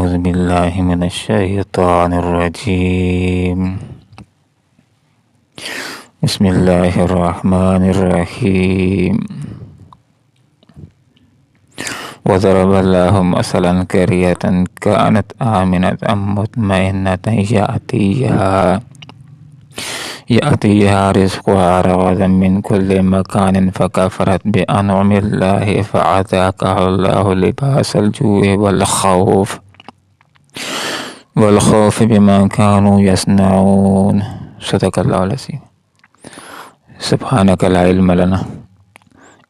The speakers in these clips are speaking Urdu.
أعوذ بالله من الشيطان الرجيم. بسم الله الرحمن الرحيم. وضرب الله مثلا قرية كانت آمنة مطمئنة يأتيها رزقها رغدا من كل مكان فكفرت بأنعم الله فأذاقها الله لباس الجوع والخوف بما كانوا يصنعون. صدق الله العظيم. سبحانك لا علم لنا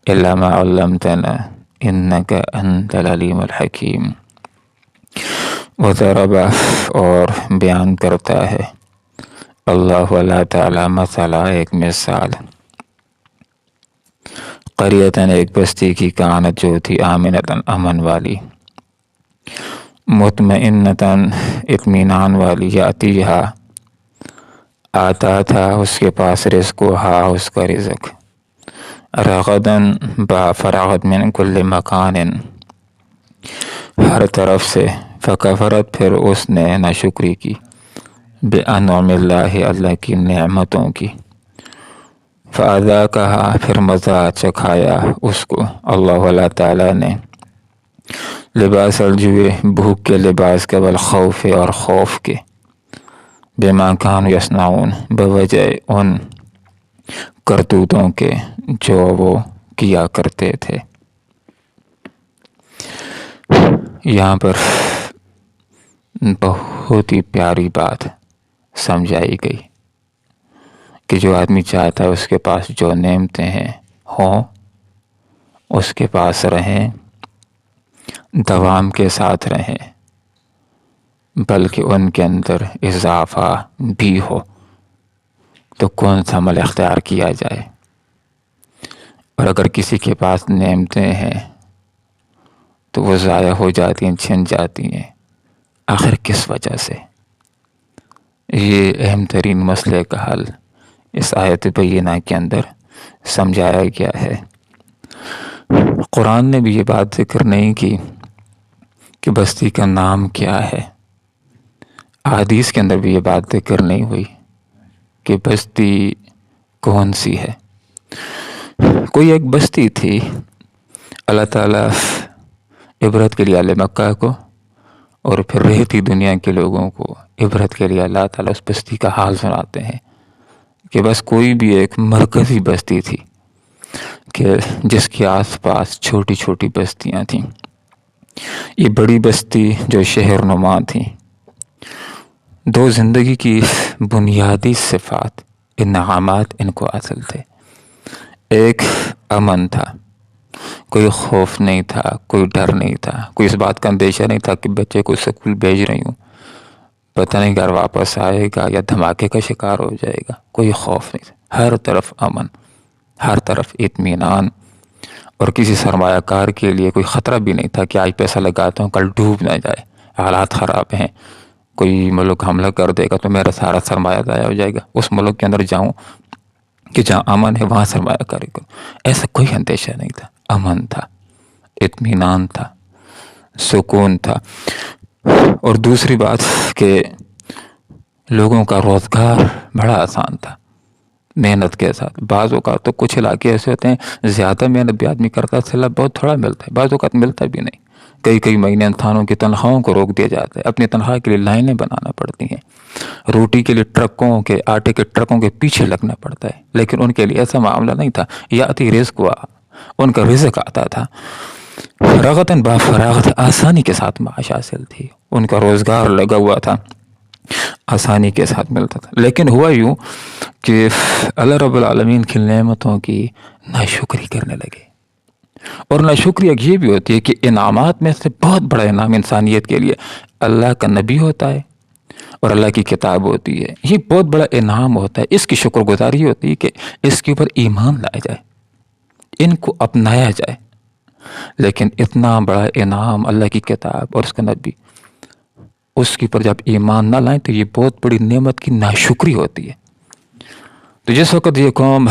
إلا ما علمتنا إنك أنت العليم الحكيم. وضرب اور بیان کرتا ہے اللہ تعالیٰ مثلا ایک مثال، قریتن ایک بستی کی کانت جو تھی، آمنتن امن والی، مطمئنتن اطمینان والی، یاتیہا آتا تھا اس کے پاس، رزقہا اس کا رزق، رغدن با فراغت، من کل مکان ہر طرف سے، فکفرت پھر اس نے ناشکری کی، بِأَنْعُمِ اللَّهِ اللہ کی نعمتوں کی، فَأَذَاقَهَا پھر مزہ چکھایا اس کو اللہ تعالیٰ نے، لباس الجوع بھوک کے لباس کے، والخوف اور خوف کے، بِمَا كَانُوا يَصْنَعُونَ بوجہ ان کرتوتوں کے جو وہ کیا کرتے تھے۔ یہاں پر بہت ہی پیاری بات سمجھائی گئی کہ جو آدمی چاہتا ہے اس کے پاس جو نعمتیں ہیں ہوں، اس کے پاس رہیں، دوام کے ساتھ رہیں، بلکہ ان کے اندر اضافہ بھی ہو، تو کون سا عمل اختیار کیا جائے۔ اور اگر کسی کے پاس نعمتیں ہیں تو وہ ضائع ہو جاتی ہیں، چھن جاتی ہیں، آخر کس وجہ سے؟ یہ اہم ترین مسئلے کا حل اس آیت بینہ کے اندر سمجھایا گیا ہے۔ قرآن نے بھی یہ بات ذکر نہیں کی کہ بستی کا نام کیا ہے، احادیث کے اندر بھی یہ بات ذکر نہیں ہوئی کہ بستی کون سی ہے۔ کوئی ایک بستی تھی، اللہ تعالیٰ عبرت کے لیے اہل مکہ کو اور پھر رہتی دنیا کے لوگوں کو عبرت کے لیے اللہ تعالیٰ اس بستی کا حال سناتے ہیں کہ بس کوئی بھی ایک مرکزی بستی تھی کہ جس کے آس پاس چھوٹی چھوٹی بستیاں تھیں۔ یہ بڑی بستی جو شہر نما تھی، دو زندگی کی بنیادی صفات، انعامات ان کو حاصل تھے۔ ایک امن تھا، کوئی خوف نہیں تھا، کوئی ڈر نہیں تھا، کوئی اس بات کا اندیشہ نہیں تھا کہ بچے کو اسکول بھیج رہی ہوں، پتہ نہیں گھر واپس آئے گا یا دھماکے کا شکار ہو جائے گا، کوئی خوف نہیں تھا، ہر طرف امن، ہر طرف اطمینان، اور کسی سرمایہ کار کے لیے کوئی خطرہ بھی نہیں تھا کہ آج پیسہ لگاتا ہوں کل ڈوب نہ جائے، حالات خراب ہیں، کوئی ملک حملہ کر دے گا تو میرا سارا سرمایہ ضائع ہو جائے گا، اس ملک کے اندر جاؤں کہ جہاں امن ہے وہاں سرمایہ کاری کروں، ایسا کوئی اندیشہ نہیں تھا، امن تھا، اطمینان تھا، سکون تھا۔ اور دوسری بات کہ لوگوں کا روزگار بڑا آسان تھا، محنت کے ساتھ۔ بعض اوقات تو کچھ علاقے ایسے ہوتے ہیں زیادہ محنت بھی آدمی کرتا ہے، صلاح بہت تھوڑا ملتا ہے، بعض اوقات ملتا بھی نہیں، کئی مہینے انسانوں کی تنخواہوں کو روک دیا جاتا ہے، اپنی تنخواہ کے لیے لائنیں بنانا پڑتی ہیں، روٹی کے لیے آٹے کے ٹرکوں کے پیچھے لگنا پڑتا ہے، لیکن ان کے لیے ایسا معاملہ نہیں تھا، یاتی رزق ہوا، ان کا رزق آتا تھا، رغتاً با فراغت، آسانی کے ساتھ معاش حاصل تھی، ان کا روزگار لگا ہوا تھا، آسانی کے ساتھ ملتا تھا۔ لیکن ہوا یوں کہ اللہ رب العالمین کی نعمتوں کی ناشکری کرنے لگے، اور ناشکری یہ بھی ہوتی ہے کہ انعامات میں سے بہت بڑا انعام انسانیت کے لیے اللہ کا نبی ہوتا ہے اور اللہ کی کتاب ہوتی ہے، یہ بہت بڑا انعام ہوتا ہے، اس کی شکر گزاری ہوتی ہے کہ اس کے اوپر ایمان لایا جائے، ان کو اپنایا جائے۔ لیکن اتنا بڑا انعام اللہ کی کتاب اور اس کا نبی، اس کے اوپر جب ایمان نہ لائیں تو یہ بہت بڑی نعمت کی ناشکری ہوتی ہے۔ تو جس وقت یہ قوم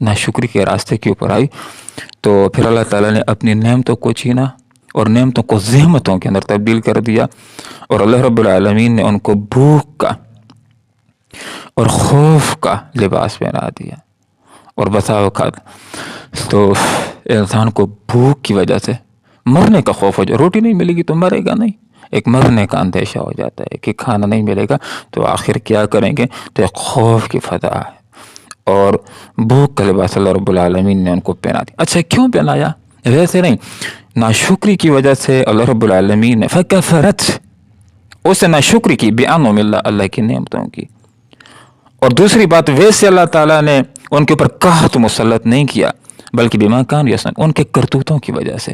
ناشکری کے راستے کے اوپر آئی تو پھر اللہ تعالیٰ نے اپنی نعمتوں کو چھینا اور نعمتوں کو زحمتوں کے اندر تبدیل کر دیا، اور اللہ رب العالمین نے ان کو بھوک کا اور خوف کا لباس پہنا دیا۔ اور بسا اوقات تو انسان کو بھوک کی وجہ سے مرنے کا خوف ہو جائے، روٹی نہیں ملے گی تو مرے گا نہیں، ایک مرنے کا اندیشہ ہو جاتا ہے کہ کھانا نہیں ملے گا تو آخر کیا کریں گے، تو ایک خوف کی فضا ہے، اور بھوک کا لباس اللہ رب العالمین نے ان کو پہنا دیا۔ اچھا کیوں پہنایا؟ ویسے نہیں، ناشکری کی وجہ سے اللہ رب العالمین نے فکفرت، اس نے ناشکری کی بِأَنْعُمِ اللَّهِ، اللہ کی نعمتوں کی۔ اور دوسری بات، ویسے اللہ تعالیٰ نے ان کے اوپر قحط مسلط نہیں کیا، بلکہ بما کانوا یصنعون، ان کے کرتوتوں کی وجہ سے،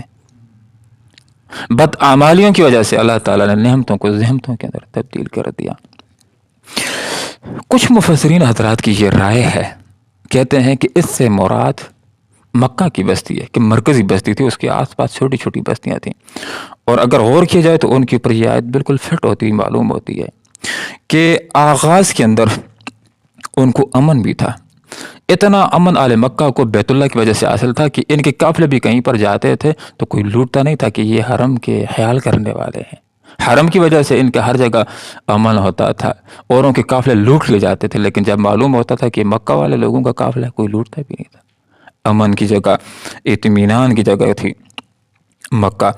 بد اعمالیوں کی وجہ سے اللہ تعالیٰ نے نعمتوں کو زحمتوں کے اندر تبدیل کر دیا۔ کچھ مفسرین حضرات کی یہ رائے ہے، کہتے ہیں کہ اس سے مراد مکہ کی بستی ہے، کہ مرکزی بستی تھی، اس کے آس پاس چھوٹی چھوٹی بستیاں تھیں، اور اگر غور کیا جائے تو ان کے اوپر یہ آیت بالکل فٹ ہوتی معلوم ہوتی ہے کہ آغاز کے اندر ان کو امن بھی تھا۔ اتنا امن آل مکہ کو بیت اللہ کی وجہ سے حاصل تھا کہ ان کے قافلے بھی کہیں پر جاتے تھے تو کوئی لوٹتا نہیں تھا کہ یہ حرم کے خیال کرنے والے ہیں۔ حرم کی وجہ سے ان کا ہر جگہ امن ہوتا تھا، اوروں کے قافلے لوٹ لے جاتے تھے، لیکن جب معلوم ہوتا تھا کہ مکہ والے لوگوں کا قافلہ کوئی لوٹتا بھی نہیں تھا۔ امن کی جگہ، اطمینان کی جگہ تھی مکہ۔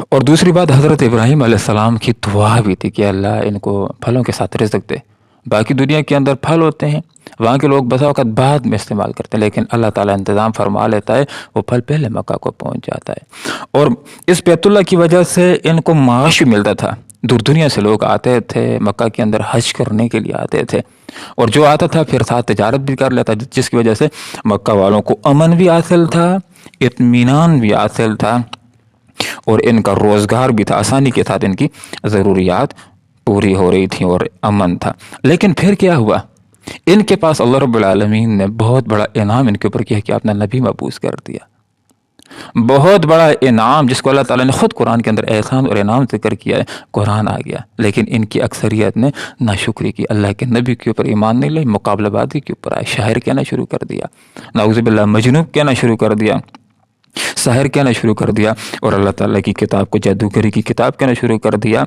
اور دوسری بات، حضرت ابراہیم علیہ السلام کی دعا بھی تھی کہ اللہ ان کو پھلوں کے ساتھ رزق دے۔ باقی دنیا کے اندر پھل ہوتے ہیں، وہاں کے لوگ بسا اوقات بعد میں استعمال کرتے ہیں، لیکن اللہ تعالیٰ انتظام فرما لیتا ہے، وہ پھل پہلے مکہ کو پہنچ جاتا ہے۔ اور اس بیت اللہ کی وجہ سے ان کو معاش بھی ملتا تھا، دور دنیا سے لوگ آتے تھے مکہ کے اندر، حج کرنے کے لیے آتے تھے، اور جو آتا تھا پھر ساتھ تجارت بھی کر لیتا، جس کی وجہ سے مکہ والوں کو امن بھی حاصل تھا، اطمینان بھی حاصل تھا، اور ان کا روزگار بھی تھا، آسانی کے ساتھ ان کی ضروریات پوری ہو رہی تھیں اور امن تھا۔ لیکن پھر کیا ہوا؟ ان کے پاس اللہ رب العالمین نے بہت بڑا انعام ان کے اوپر کیا کہ اپنا نبی مبعوث کر دیا۔ بہت بڑا انعام جس کو اللہ تعالیٰ نے خود قرآن کے اندر احسان اور انعام ذکر کیا ہے، قرآن آ گیا، لیکن ان کی اکثریت نے ناشکری کی، اللہ کے نبی کے اوپر ایمان نہیں لائے، مقابلہ بازی کے اوپر آئے، شاعر کہنا شروع کر دیا، نعوذ باللہ مجنون کہنا شروع کر دیا، ساحر کہنا شروع کر دیا، اور اللہ تعالیٰ کی کتاب کو جادوگری کی کتاب کہنا شروع کر دیا۔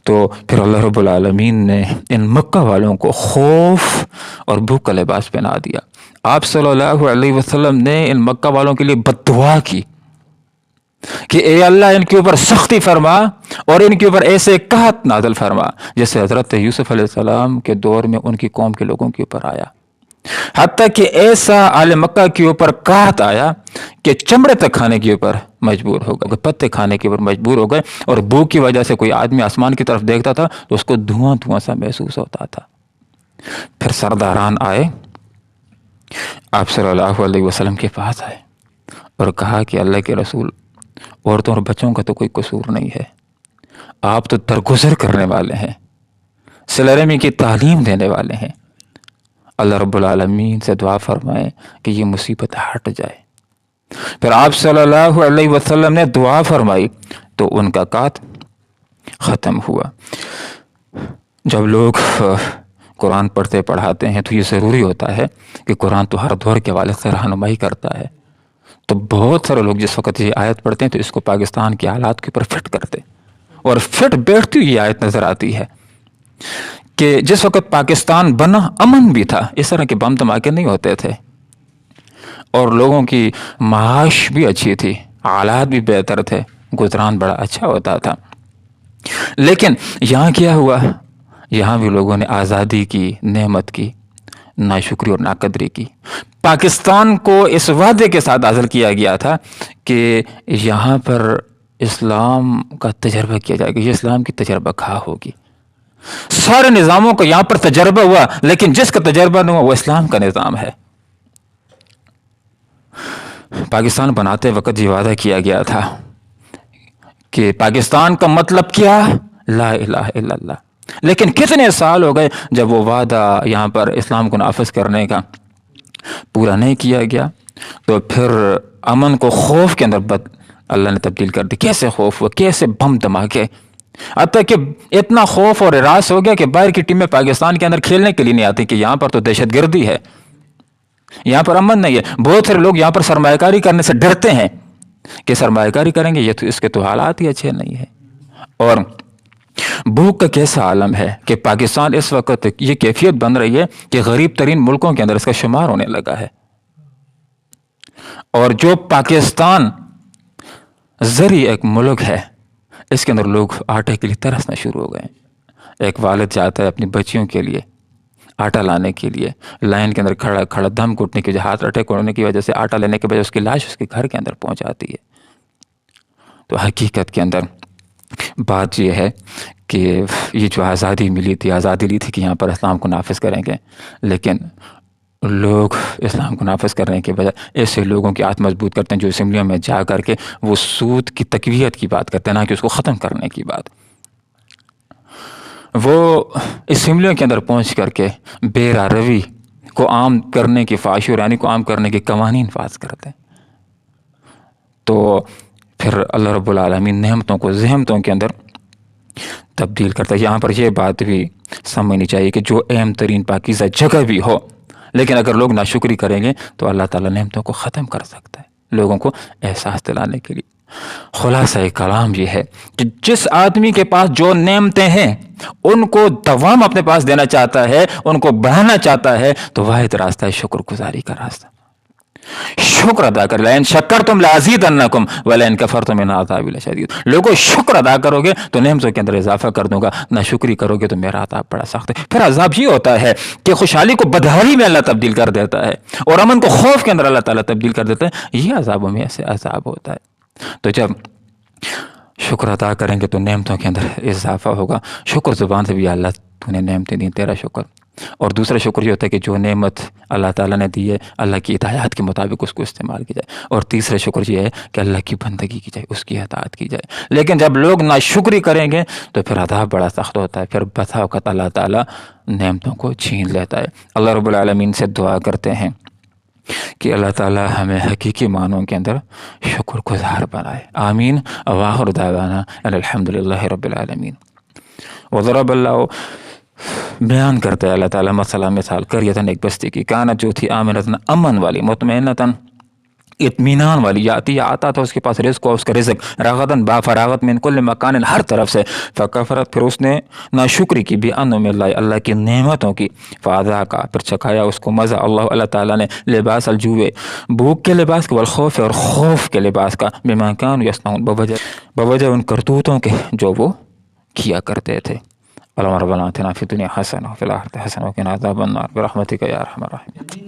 تو پھر اللہ رب العالمین نے ان مکہ والوں کو خوف اور بھوک کا لباس پہنا دیا۔ آپ صلی اللہ علیہ وسلم نے ان مکہ والوں کے لیے بد دعا کی کہ اے اللہ ان کے اوپر سختی فرما اور ان کے اوپر ایسے قحط نازل فرما جیسے حضرت یوسف علیہ السلام کے دور میں ان کی قوم کے لوگوں کے اوپر آیا، حتیٰ کہ ایسا آل مکہ کے اوپر قحط آیا کہ چمڑے تک کھانے کے اوپر مجبور ہو گئے، پتے کھانے کے اوپر مجبور ہو گئے، اور بھوک کی وجہ سے کوئی آدمی آسمان کی طرف دیکھتا تھا تو اس کو دھواں دھواں سا محسوس ہوتا تھا۔ پھر سرداران آئے، آپ صلی اللہ علیہ وسلم کے پاس آئے اور کہا کہ اللہ کے رسول، عورتوں اور بچوں کا تو کوئی قصور نہیں ہے، آپ تو درگزر کرنے والے ہیں، صلہ رحمی کی تعلیم دینے والے ہیں، اللہ رب العالمین سے دعا فرمائیں کہ یہ مصیبت ہٹ جائے۔ پھر آپ صلی اللہ علیہ وسلم نے دعا فرمائی تو ان کا قحط ختم ہوا۔ جب لوگ قرآن پڑھتے پڑھاتے ہیں تو یہ ضروری ہوتا ہے کہ قرآن تو ہر دور کے حوالے سے رہنمائی کرتا ہے، تو بہت سارے لوگ جس وقت یہ آیت پڑھتے ہیں تو اس کو پاکستان کے حالات کے اوپر فٹ کرتے، اور فٹ بیٹھتی ہوئی آیت نظر آتی ہے کہ جس وقت پاکستان بنا امن بھی تھا، اس طرح کے بم دھماکے نہیں ہوتے تھے، اور لوگوں کی معاش بھی اچھی تھی، حالات بھی بہتر تھے، گزران بڑا اچھا ہوتا تھا، لیکن یہاں کیا ہوا؟ یہاں بھی لوگوں نے آزادی کی نعمت کی ناشکری اور ناقدری کی۔ پاکستان کو اس وعدے کے ساتھ حاصل کیا گیا تھا کہ یہاں پر اسلام کا تجربہ کیا جائے گا، یہ اسلام کی تجربہ کھا ہوگی۔ سارے نظاموں کا یہاں پر تجربہ ہوا، لیکن جس کا تجربہ نہیں ہوا وہ اسلام کا نظام ہے۔ پاکستان بناتے وقت یہ وعدہ کیا گیا تھا کہ پاکستان کا مطلب کیا؟ لا الہ الا اللہ، لیکن کتنے سال ہو گئے جب وہ وعدہ یہاں پر اسلام کو نافذ کرنے کا پورا نہیں کیا گیا، تو پھر امن کو خوف کے اندر اللہ نے تبدیل کر دی۔ کیسے خوف ہوا، کیسے بم دھماکے، حتیٰ کہ اتنا خوف اور ہراس ہو گیا کہ باہر کی ٹیمیں پاکستان کے اندر کھیلنے کے لیے نہیں آتی کہ یہاں پر تو دہشت گردی ہے، یہاں پر امن نہیں ہے۔ بہت سارے لوگ یہاں پر سرمایہ کاری کرنے سے ڈرتے ہیں کہ سرمایہ کاری کریں گے، یہ تو اس کے تو حالات ہی اچھے نہیں ہیں۔ اور بھوک کا کیسا عالم ہے کہ پاکستان اس وقت یہ کیفیت بن رہی ہے کہ غریب ترین ملکوں کے اندر اس کا شمار ہونے لگا ہے، اور جو پاکستان زرعی ایک ملک ہے اس کے اندر لوگ آٹے کے لیے ترسنا شروع ہو گئے ہیں۔ ایک والد جاتا ہے اپنی بچیوں کے لیے آٹا لانے کے لیے، لائن کے اندر کھڑا دم گھٹنے کی وجہ، ہاتھ رٹے کوڑنے کی وجہ سے آٹا لینے کے بجائے اس کی لاش اس کے گھر کے اندر پہنچ جاتی ہے۔ تو حقیقت کے اندر بات یہ ہے کہ یہ جو آزادی ملی تھی، آزادی لی تھی کہ یہاں پر اسلام کو نافذ کریں گے، لیکن لوگ اسلام کو نافذ کرنے کے بجائے ایسے لوگوں کی ہاتھ مضبوط کرتے ہیں جو اسمبلیوں میں جا کر کے وہ سود کی تقویت کی بات کرتے ہیں، نہ کہ اس کو ختم کرنے کی بات۔ وہ اسمبلیوں کے اندر پہنچ کر کے بیرا روی کو عام کرنے کی، فحش ورانی کو عام کرنے کے قوانین پاس کرتے ہیں۔ تو پھر اللہ رب العالمین نعمتوں کو زحمتوں کے اندر تبدیل کرتا ہے۔ یہاں پر یہ بات بھی سمجھنی چاہیے کہ جو اہم ترین پاکیزہ جگہ بھی ہو، لیکن اگر لوگ ناشکری کریں گے تو اللہ تعالیٰ نعمتوں کو ختم کر سکتا ہے، لوگوں کو احساس دلانے کے لیے۔ خلاصہ کلام یہ ہے کہ جس آدمی کے پاس جو نعمتیں ہیں ان کو دوام اپنے پاس دینا چاہتا ہے، ان کو بڑھانا چاہتا ہے، تو واحد راستہ ہے شکر گزاری کا راستہ۔ شکر ادا کر، لئن شکرتم لازیدنکم ولئن کفرتم ان عذابی لشدید۔ لوگوں شکر ادا کرو گے تو نعمتوں کے اندر اضافہ کر دوں گا، نہ شکری کرو گے تو میرا عذاب بڑا سخت ہے۔ پھر عذاب یہ ہوتا ہے کہ خوشحالی کو بدحالی میں اللہ تبدیل کر دیتا ہے، اور امن کو خوف کے اندر اللہ تعالیٰ تبدیل کر دیتا ہے۔ یہ عذابوں میں ایسے عذاب ہوتا ہے۔ تو جب شکر ادا کریں گے تو نعمتوں کے اندر اضافہ ہوگا۔ شکر زبان سے بھی اللہ تو نے نعمتیں دی، تیرا شکر۔ اور دوسرا شکر یہ ہوتا ہے کہ جو نعمت اللہ تعالیٰ نے دی ہے اللہ کی ہدایات کے مطابق اس کو استعمال کی جائے۔ اور تیسرا شکر یہ ہے کہ اللہ کی بندگی کی جائے، اس کی اطاعت کی جائے۔ لیکن جب لوگ ناشکری کریں گے تو پھر عذاب بڑا سخت ہوتا ہے، پھر بسا اوقات اللہ تعالیٰ نعمتوں کو چھین لیتا ہے۔ اللہ رب العالمین سے دعا کرتے ہیں کہ اللہ تعالیٰ ہمیں حقیقی معنوں کے اندر شکر گزار بنائے۔ آمین۔ وآخر دعوانا الحمدللہ رب العالمین۔ وضرب اللہ، بیان کرتے ہیں اللہ تعالیٰ مسئلہ مثال قریتن، ایک بستی کی، کانت جو تھی آمنتن، امن والی، مطمئنتن، اطمینان والی، یاتی آتا تھا اس کے پاس رزق، اور اس کا رزق راغتن با فراغت من کل مکان، ہر طرف سے، فکفرت، پھر اس نے ناشکری کی، بانعم اللہ، اللہ کی نعمتوں کی، فاذاقا، پھر چکھایا اس کو مزہ اللہ تعالیٰ نے، لباس الجوع، بھوک کے لباس کا، والخوف، اور خوف کے لباس کا، بما کانوا یصنعون، بوجہ ان کرتوتوں کے جو وہ کیا کرتے تھے۔ اللهم ربنا آتنا في الدنيا حسنة وفي الآخرة حسنة وقنا عذاب النار برحمتك يا أرحم الراحمين۔